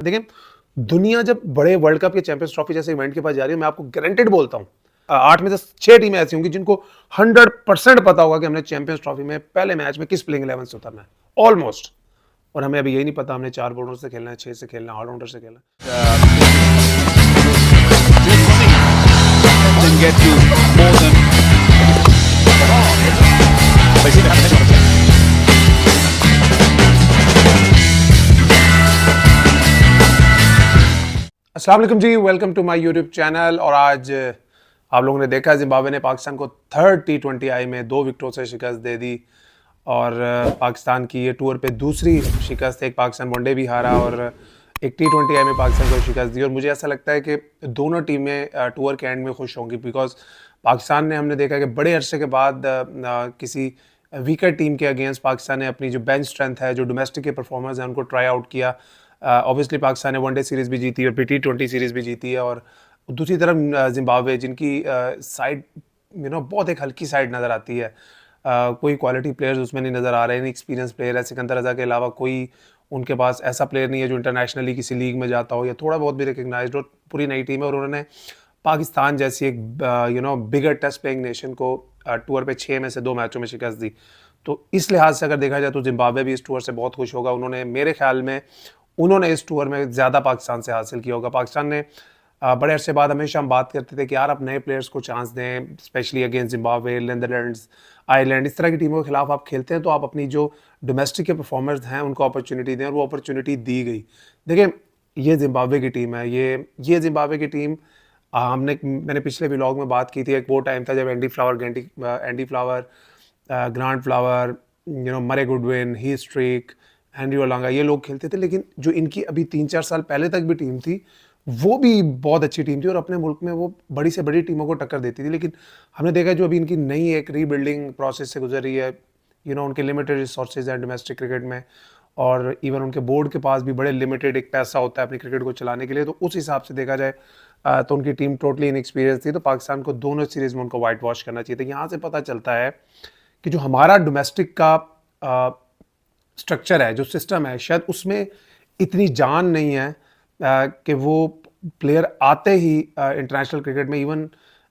देखिए, दुनिया जब बड़े वर्ल्ड कप या चैंपियंस ट्रॉफी जैसे इवेंट के पास जा रही है, मैं आपको गारंटेड बोलता हूँ 8 में से 6 टीमें ऐसी होंगी जिनको 100% पता होगा कि हमने चैंपियंस ट्रॉफी में पहले मैच में किस प्लेइंग 11 से उतरना है ऑलमोस्ट। और हमें अभी यही नहीं पता हमने 4 बॉलर से खेलना है, 6 से खेलना है, ऑलराउंडर से खेलना है। अस्सलाम वालेकुम जी, welcome to my YouTube channel. और आज आप लोगों ने देखा जिम्बाब्वे ने पाकिस्तान को थर्ड T20I में 2 विकेटों से शिकस्त दे दी। और पाकिस्तान की ये टूर पे दूसरी शिकस्त, एक पाकिस्तान वनडे भी हारा और एक T20I में पाकिस्तान को शिकस्त दी। और मुझे ऐसा लगता है कि दोनों टीमें टूर के एंड में खुश होंगी, बिकॉज पाकिस्तान ने, हमने देखा कि बड़े अरसे के बाद किसी वीकर टीम के अगेंस्ट पाकिस्तान ने अपनी जो बेंच स्ट्रेंथ है, जो डोमेस्टिक के परफॉर्मेंस है, उनको ट्राई आउट किया। ऑब्वियसली पाकिस्तान ने वनडे सीरीज़ भी जीती और T20 सीरीज़ भी जीती है। और दूसरी तरफ जिम्बाब्वे, जिनकी साइड बहुत एक हल्की साइड नज़र आती है, कोई क्वालिटी प्लेयर्स उसमें नहीं नज़र आ रहे हैं, एक्सपीरियंस प्लेयर है। सिकंदर रजा के अलावा कोई उनके पास ऐसा प्लेयर नहीं है जो इंटरनेशनली किसी लीग में जाता हो या थोड़ा बहुत भी रिकग्नाइज्ड हो। पूरी नई टीम है और उन्होंने पाकिस्तान जैसी एक बिगर टेस्ट प्लेइंग नेशन को टूर पे 6 में से 2 मैचों में शिकस्त दी। तो इस लिहाज से अगर देखा जाए तो जिम्बाब्वे भी इस टूर से बहुत खुश होगा। उन्होंने, मेरे ख्याल में उन्होंने इस टूर में ज़्यादा पाकिस्तान से हासिल किया होगा। पाकिस्तान ने बड़े अरसे बाद, हमेशा हम बात करते थे कि यार आप नए प्लेयर्स को चांस दें, specially against Zimbabwe, Netherlands, Ireland, इस तरह की टीमों के खिलाफ आप खेलते हैं तो आप अपनी जो डोमेस्टिक के परफॉर्मर्स हैं उनको अपॉर्चुनिटी दें, और वो अपॉर्चुनिटी दी गई। देखिए, ये जिम्बाब्वे की टीम है, ये जिम्बाब्वे की टीम, मैंने पिछले व्लॉग में बात की थी, एक वो टाइम था जब एंडी फ्लावर, ग्रांट फ्लावर, मरे गुडविन, ही स्ट्रीक, हेनरी ओलांगा, ये लोग खेलते थे। लेकिन जो इनकी अभी 3-4 साल पहले तक भी टीम थी, वो भी बहुत अच्छी टीम थी और अपने मुल्क में वो बड़ी से बड़ी टीमों को टक्कर देती थी। लेकिन हमने देखा जो अभी इनकी नई एक रीबिल्डिंग प्रोसेस से गुजर रही है, उनके लिमिटेड रिसोर्सेज हैं डोमेस्टिक क्रिकेट में, और इवन उनके बोर्ड के पास भी बड़े लिमिटेड एक पैसा होता है अपनी क्रिकेट को चलाने के लिए। तो उस हिसाब से देखा जाए तो उनकी टीम टोटली इनएक्सपीरियंस थी। तो पाकिस्तान को दोनों सीरीज में उनको वाइट वॉश करना चाहिए था। यहाँ से पता चलता है कि जो हमारा डोमेस्टिक का स्ट्रक्चर है, जो सिस्टम है, शायद उसमें इतनी जान नहीं है कि वो प्लेयर आते ही इंटरनेशनल क्रिकेट में, even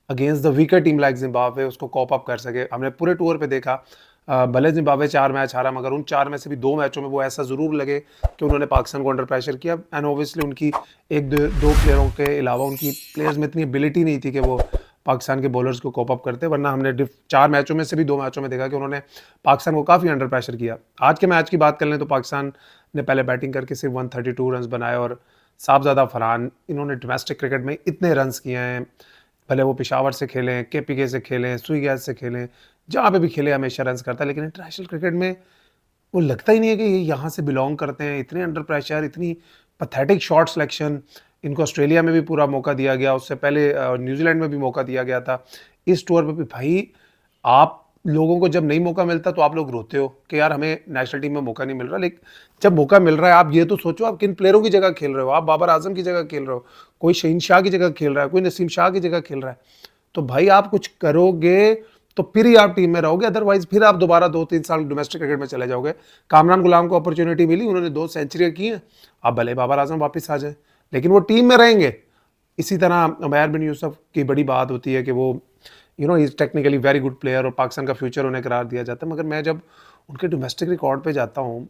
against the weaker team like Zimbabwe, उसको कॉप अप कर सके। हमने पूरे टूर पे देखा, भले जिम्बाब्वे 4 मैच हारा, मगर उन 4 में से भी 2 मैचों में वो ऐसा ज़रूर लगे कि उन्होंने पाकिस्तान को अंडर प्रेशर किया। एंड ऑब्वियसली उनकी एक दो प्लेयरों के अलावा उनकी प्लेयर्स में इतनी एबिलिटी नहीं थी कि वो पाकिस्तान के बॉलर्स को कॉप अप करते, वरना हमने 4 मैचों में से भी 2 मैचों में देखा कि उन्होंने पाकिस्तान को काफ़ी अंडर प्रेशर किया। आज के मैच की बात कर लें तो पाकिस्तान ने पहले बैटिंग करके सिर्फ 132 रन बनाए, और साहबजादा फरहान, इन्होंने डोमेस्टिक क्रिकेट में इतने रन्स किए हैं, भले वो पेशावर से खेलें, KPK से खेलें, सुई गैस से खेलें, जहाँ पे भी खेले हमेशा रन्स करता है। लेकिन इंटरनेशनल क्रिकेट में वो लगता ही नहीं है कि ये यहाँ से बिलोंग करते हैं। इतने अंडर प्रेशर, इतनी पैथेटिक शॉट सिलेक्शन। इनको ऑस्ट्रेलिया में भी पूरा मौका दिया गया, उससे पहले न्यूजीलैंड में भी मौका दिया गया था। इस टूर पे भी भाई, आप लोगों को जब नहीं मौका मिलता तो आप लोग रोते हो कि यार हमें नेशनल टीम में मौका नहीं मिल रहा। लेकिन जब मौका मिल रहा है, आप ये तो सोचो आप किन प्लेयरों की जगह खेल रहे हो। आप बाबर आजम की जगह खेल रहे हो, कोई शहीन शाह की जगह खेल रहा है, कोई नसीम शाह की जगह खेल रहा है। तो भाई आप कुछ करोगे तो फिर ही आप टीम में रहोगे, अदरवाइज फिर आप दोबारा 2-3 साल डोमेस्टिक क्रिकेट में चले जाओगे। कामरान गुलाम को अपॉर्चुनिटी मिली, उन्होंने 2 सेंचुरियां की हैं, अब भले बाबर आजम वापस आ जाए, लेकिन वो टीम में रहेंगे। इसी तरह उमैर बिन यूसुफ की बड़ी बात होती है कि वो is technically very good player और पाकिस्तान का फ्यूचर उन्हें करार दिया जाता है। मगर मैं जब उनके डोमेस्टिक रिकॉर्ड पे जाता हूँ,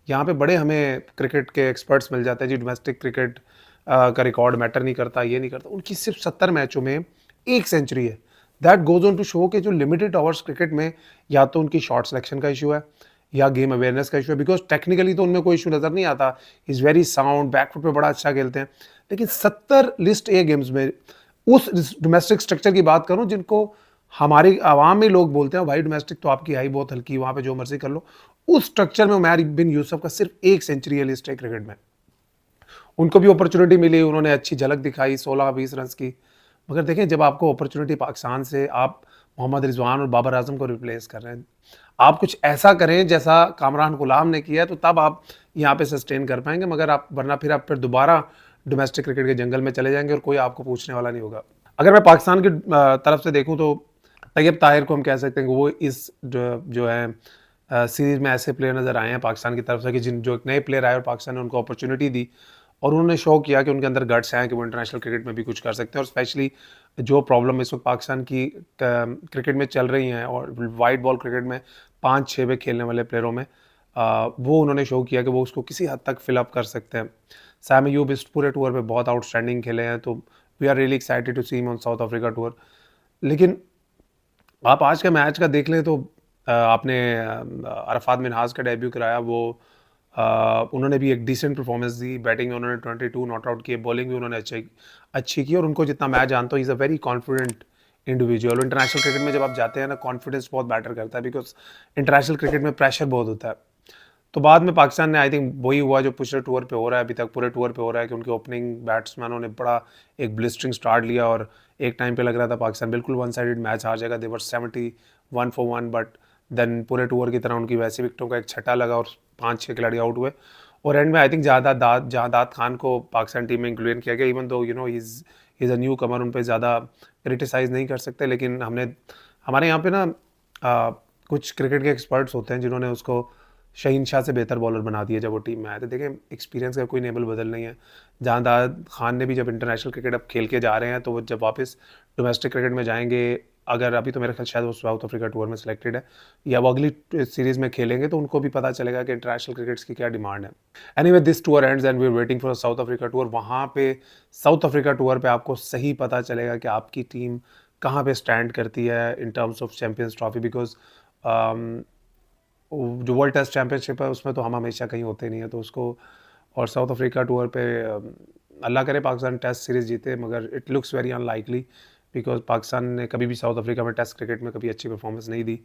यहाँ पे बड़े हमें क्रिकेट के एक्सपर्ट्स मिल जाते हैं जी, डोमेस्टिक क्रिकेट का रिकॉर्ड मैटर नहीं करता, ये नहीं करता। उनकी सिर्फ 70 मैचों में 1 सेंचुरी है। That goes on to show कि जो लिमिटेड ओवर्स क्रिकेट में, या तो उनकी शॉट सिलेक्शन का इशू है या गेम अवेयरनेस का इशू है, बिकॉज टेक्निकली तो उनमें कोई इशू नज़र नहीं आता। इज़ वेरी साउंड, बैकफुट पे बड़ा अच्छा खेलते हैं। लेकिन 70 लिस्ट ए गेम्स में, उस डोमेस्टिक स्ट्रक्चर की बात करूं जिनको हमारी आवाम में लोग बोलते हैं भाई डोमेस्टिक तो आपकी हाई बहुत हल्की, वहाँ पे जो मर्जी कर लो, उस स्ट्रक्चर में उमैर बिन यूसुफ का सिर्फ 1 सेंचुरी है लिस्ट है क्रिकेट में। उनको भी अपॉर्चुनिटी मिली, उन्होंने अच्छी झलक दिखाई 16-20 रन की। मगर देखें, जब आपको अपॉर्चुनिटी पाकिस्तान से, आप मोहम्मद रिजवान और बाबर आजम को रिप्लेस कर रहे हैं, आप कुछ ऐसा करें जैसा कामरान गुलाम ने किया, तो तब आप यहाँ पे सस्टेन कर पाएंगे। मगर आप, वरना फिर आप दोबारा डोमेस्टिक क्रिकेट के जंगल में चले जाएंगे और कोई आपको पूछने वाला नहीं होगा। अगर मैं पाकिस्तान की तरफ से देखूँ तो तैयब ताहिर को हम कह सकते हैं कि वो इस जो है सीरीज में ऐसे प्लेयर नज़र आए हैं पाकिस्तान की तरफ से कि जो एक नए प्लेयर आए और पाकिस्तान ने उनको अपॉर्चुनिटी दी। और उन्होंने शो किया कि उनके अंदर गट्स हैं कि वो इंटरनेशनल क्रिकेट में भी कुछ कर सकते हैं। और स्पेशली जो प्रॉब्लम इस वक्त पाकिस्तान की क्रिकेट में चल रही हैं और वाइट बॉल क्रिकेट में 5-6 पे खेलने वाले प्लेयरों में, वो उन्होंने शो किया कि वो उसको किसी हद तक फिलअप कर सकते हैं। सैम अयूब इस पूरे टूर पे बहुत आउटस्टैंडिंग खेले हैं, तो we are really excited to see him on South Africa tour. लेकिन आप आज का मैच का देख लें तो आपने अरफात मिन्हाज का डेब्यू कराया, वो उन्होंने भी एक डिसेंट परफॉर्मेंस दी। बैटिंग में उन्होंने 22 नॉट आउट किए, बॉलिंग भी उन्होंने अच्छी की। और उनको जितना मैं जानता हूँ, is a very confident individual. International cricket में जब आप जाते हैं ना, कॉन्फिडेंस बहुत मैटर करता है, बिकॉज इंटरनेशनल क्रिकेट में प्रेशर बहुत होता है। तो बाद में पाकिस्तान ने, आई थिंक वही हुआ जो पिछले टूर पे हो रहा है, अभी तक पूरे टूर पे हो रहा है, कि उनके ओपनिंग बैट्समैनों ने बड़ा एक ब्लिस्टरिंग स्टार्ट लिया और एक टाइम पे लग रहा था पाकिस्तान बिल्कुल वन साइडेड मैच हार जाएगा। देवर 71 for 1, बट देन पूरे टूर की तरह उनकी वैसी विकेटों का एक छठा लगा और 5-6 खिलाड़ी आउट हुए। और एंड में आई थिंक जहादात खान को पाकिस्तान टीम में इंक्लूड किया गया, even though is a new कमर, उन पर ज़्यादा क्रिटिसाइज़ नहीं कर सकते। लेकिन हमारे यहाँ पे ना कुछ क्रिकेट के एक्सपर्ट्स होते हैं जिन्होंने उसको शहीन शाह से बेहतर बॉलर बना दिया जब वो टीम में आए थे। देखें, एक्सपीरियंस का कोई नेबल बदल नहीं है। जहांदाद खान ने भी जब इंटरनेशनल क्रिकेट अब खेल के जा रहे हैं, तो वो जब वापस डोमेस्टिक क्रिकेट में जाएंगे, अगर अभी तो मेरा ख्याल शायद वो साउथ अफ्रीका टूर में सिलेक्टेड है, या वो अगली सीरीज में खेलेंगे, तो उनको भी पता चलेगा कि इंटरनेशनल क्रिकेट्स की क्या डिमांड है। Anyway, this tour ends and we are waiting for South Africa tour. वहाँ पे साउथ अफ्रीका टूर पे आपको सही पता चलेगा कि आपकी टीम कहाँ पे स्टैंड करती है in terms of champions Trophy. Because जो वर्ल्ड टेस्ट चैंपियनशिप है उसमें तो हम हमेशा कहीं होते नहीं है, तो उसको, और साउथ अफ्रीका टूर पे अल्लाह करे पाकिस्तान टेस्ट सीरीज़ जीते, मगर it looks very unlikely, because Pakistan ने कभी भी साउथ अफ्रीका में टेस्ट क्रिकेट में कभी अच्छी परफॉर्मेंस नहीं दी।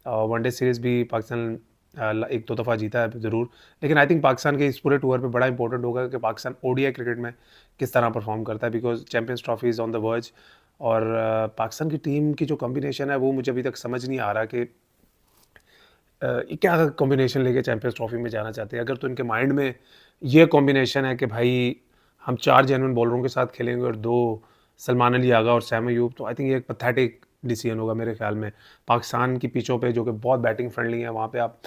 वनडे सीरीज़ भी पाकिस्तान एक दो दफ़ा जीता है ज़रूर, लेकिन आई थिंक पाकिस्तान के इस पूरे टूर पे बड़ा इंपॉर्टेंट होगा कि पाकिस्तान ओडीआई क्रिकेट में किस तरह परफॉर्म करता है, because champions trophy is on the verge. और पाकिस्तान की टीम की जो कॉम्बिनेशन है वो मुझे अभी तक समझ नहीं आ रहा कि क्या कॉम्बिनेशन लेके चैंपियंस ट्रॉफी में जाना चाहते हैं। अगर तो इनके माइंड में ये कॉम्बिनेशन है कि भाई हम 4 जेन्युइन बॉलरों के साथ खेलेंगे और 2 सलमान अली आगा और सैम अयूब, तो आई थिंक ये एक पैथेटिक डिसीजन होगा मेरे ख्याल में। पाकिस्तान की पिचों पे जो कि बहुत बैटिंग फ्रेंडली है, वहाँ पे आप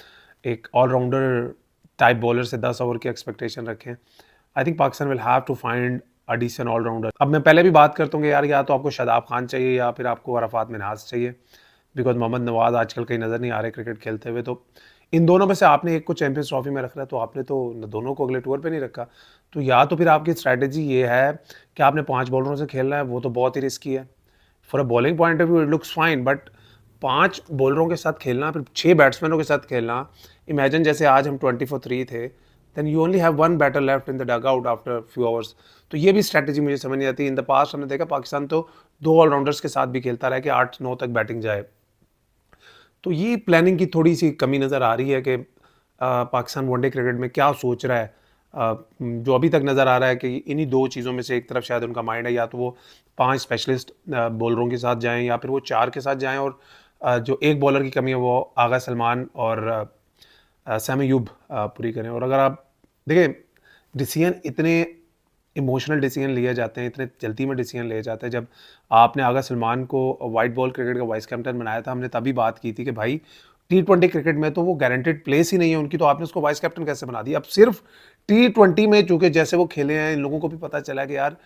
एक ऑलराउंडर टाइप बॉलर से 10 ओवर की एक्सपेक्टेशन रखें। I think Pakistan will have to find a decent allrounder. अब मैं पहले भी बात करता हूँ कि यार, या तो आपको शादाब खान चाहिए या फिर आपको अरफात मिन्हाज चाहिए, बिकॉज मोहम्मद नवाज आजकल कहीं नज़र नहीं आ रहे क्रिकेट खेलते हुए। तो इन दोनों में से आपने एक को चैंपियंस ट्रॉफी में रख रहा है, तो आपने तो दोनों को अगले टूर पे नहीं रखा। तो या तो फिर आपकी स्ट्रैटेजी ये है कि आपने 5 बॉलरों से खेलना है, वो तो बहुत ही रिस्की है। For a bowling point of view it looks fine, but 5 बॉलरों के साथ खेलना, फिर 6 बैट्समैनों के साथ खेलना। इमेजिन जैसे आज हम 20 for 3 थे, then you only have 1 batter left in the dugout after few hours. तो ये भी स्ट्रैटेजी मुझे समझ नहीं आती। इन द पास्ट हमने देखा पाकिस्तान तो 2 ऑलराउंडर्स के साथ भी खेलता रहा कि 8-9 तक बैटिंग जाए। तो ये प्लानिंग की थोड़ी सी कमी नज़र आ रही है कि पाकिस्तान वनडे क्रिकेट में क्या सोच रहा है। जो अभी तक नज़र आ रहा है कि इन्हीं 2 चीज़ों में से एक तरफ शायद उनका माइंड है, या तो वो 5 स्पेशलिस्ट बॉलरों के साथ जाएं, या फिर वो 4 के साथ जाएं, और जो एक बॉलर की कमी है वो आगा सलमान और सैम अयूब पूरी करें। और अगर आप देखें, डिसीजन इतने इमोशनल डिसीजन लिए जाते हैं, इतने जल्दी में डिसीजन लिए जाते हैं। जब आपने आगा सलमान को वाइट बॉल क्रिकेट का वाइस कैप्टन बनाया था, हमने तभी बात की थी कि भाई T20 क्रिकेट में तो वो गारंटेड प्लेस ही नहीं है उनकी, तो आपने उसको वाइस कैप्टन कैसे बना दिया। अब सिर्फ T20 में चूंकि जैसे वो खेले हैं, इन लोगों को भी पता चला कि यार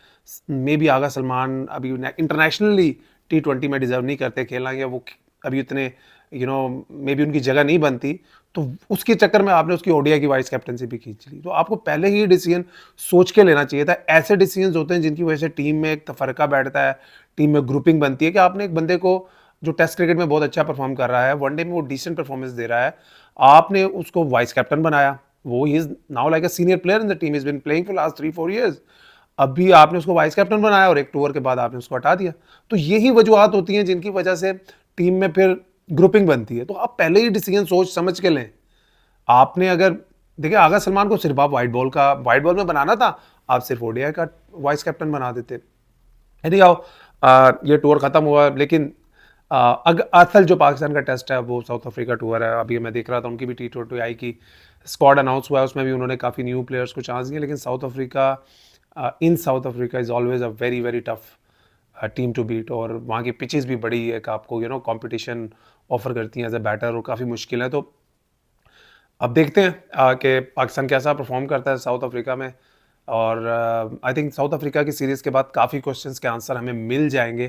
मे बी आगा सलमान अभी इंटरनेशनली T20 में डिजर्व नहीं करते खेलना, या वो अभी उतने मे बी उनकी जगह नहीं बनती, तो उसके चक्कर में आपने उसकी ओडीआई की वाइस कैप्टनसी भी खींच ली। तो आपको पहले ही डिसीजन सोच के लेना चाहिए था। ऐसे डिसीजन होते हैं जिनकी वजह से टीम में एक तफरका बैठता है, टीम में ग्रुपिंग बनती है, कि आपने एक बंदे को जो टेस्ट क्रिकेट में बहुत अच्छा परफॉर्म कर रहा है, वनडे में वो डिसेंट परफॉर्मेंस दे रहा है, आपने उसको वाइस कैप्टन बनाया। वो he is now like a senior player in the team, is been playing for last 3-4 years. अभी आपने उसको वाइस कैप्टन बनाया और एक टूर के बाद आपने उसको हटा दिया। तो यही वजूहत होती हैं जिनकी वजह से टीम में फिर ग्रुपिंग बनती है। तो आप पहले ही डिसीजन सोच समझ के लें। आपने अगर देखिए, आगा सलमान को सिर्फ आप वाइट बॉल में बनाना था, आप सिर्फ ओडीआई का वाइस कैप्टन बना देते। यदि आओ ये टूर खत्म हुआ, लेकिन असल जो पाकिस्तान का टेस्ट है वो साउथ अफ्रीका टूर है। अभी मैं देख रहा था उनकी भी T20 की स्क्वाड अनाउंस हुआ है, उसमें भी उन्होंने काफ़ी न्यू प्लेयर्स को चांस दिए। लेकिन South Africa is always a very very tough team to beat, और वहाँ की पिचेस भी बड़ी एक आपको कंपटीशन ऑफर करती हैं एज ए बैटर, और काफ़ी मुश्किल है। तो अब देखते हैं कि पाकिस्तान कैसा परफॉर्म करता है साउथ अफ्रीका में। और आई थिंक साउथ अफ्रीका की सीरीज़ के बाद काफ़ी क्वेश्चंस के आंसर हमें मिल जाएंगे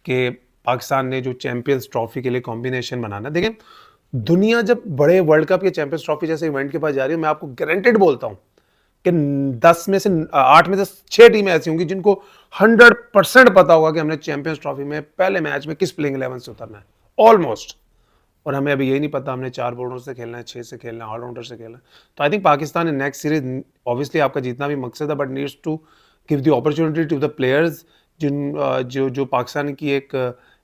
कि पाकिस्तान ने जो चैंपियंस ट्रॉफी के लिए कॉम्बिनेशन बनाना। देखें, दुनिया जब बड़े वर्ल्ड कप या चैंपियंस ट्रॉफी जैसे इवेंट के पास जा रही है, मैं आपको गारंटेड बोलता हूँ कि 10 में से 8 में से 6 टीमें ऐसी होंगी जिनको 100% पता होगा कि हमने चैंपियंस ट्रॉफी में पहले मैच में किस प्लेइंग 11 से उतरना है, ऑलमोस्ट। और हमें अभी यही नहीं पता हमने 4 बॉलर से खेलना है, 6 से खेलना है, ऑलराउंडर से खेलना है। तो I think Pakistan in next series obviously आपका जीतना भी मकसद है, but needs to give the opportunity to the players जो पाकिस्तान की एक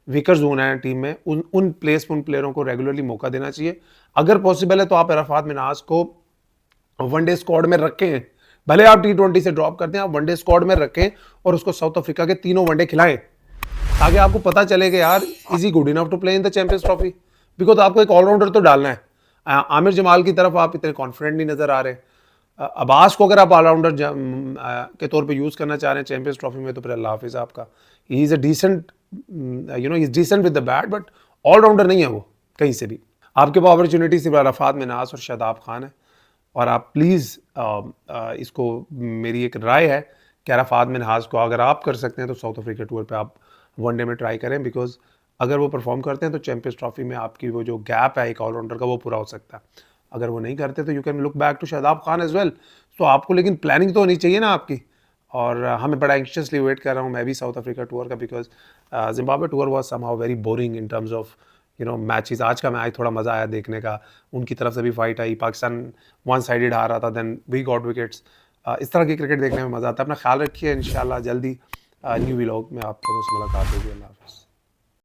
वीकर जोन है टीम में, उन प्लेस में उन प्लेयरों को रेगुलरली मौका देना चाहिए। अगर पॉसिबल है तो आप अरफात मिन्हाज को वनडे स्क्वाड में रखें, भले आप T20 से ड्रॉप करते हैं, आप वनडे स्क्वाड में रखें और उसको साउथ अफ्रीका के तीनों वनडे खिलाएं, ताकि आपको पता चले कि यार is he good enough to play in the Champions Trophy. Because आपको एक ऑलराउंडर तो डालना है। आमिर जमाल की तरफ आप इतने कॉन्फिडेंट नहीं नजर आ रहे। अब्बास को अगर आप ऑलराउंडर के तौर पे यूज करना चाह रहे हैं चैंपियंस ट्रॉफी में, तो फिर अल्लाह हाफिज आपका। He is a decent, he is decent with the bat, but allrounder नहीं है वो कहीं से भी। आपके पास अपॉर्चुनिटी सिर्फ अरफात मिन्हाज और शादाब खान है, और आप प्लीज़ इसको, मेरी एक राय है कि अरफात मिन्हाज को अगर आप कर सकते हैं तो साउथ अफ्रीका टूर पे आप वनडे में ट्राई करें, बिकॉज अगर वो परफॉर्म करते हैं तो चैंपियंस ट्रॉफी में आपकी वो जो गैप है एक ऑलराउंडर का, वो पूरा हो सकता है। अगर वो नहीं करते तो you can look back to Shadab Khan as well. तो आपको लेकिन प्लानिंग तो होनी चाहिए ना आपकी। और हमें बड़ा एंक्शियसली वेट कर रहा हूँ मैं भी साउथ अफ्रीका टूर का, because Zimbabwe tour was somehow very boring in terms of matches. आज का मैच थोड़ा मज़ा आया देखने का, उनकी तरफ से भी fight I, Pakistan one sided हार रहा था, देन वी गॉट विकेट्स। इस तरह की क्रिकेट देखने में मज़ा आता है। अपना ख्याल रखिए, इंशाल्लाह जल्दी न्यू व्लॉग में आपको मुलाकात होगी। अल्लाह हाफ़िज़।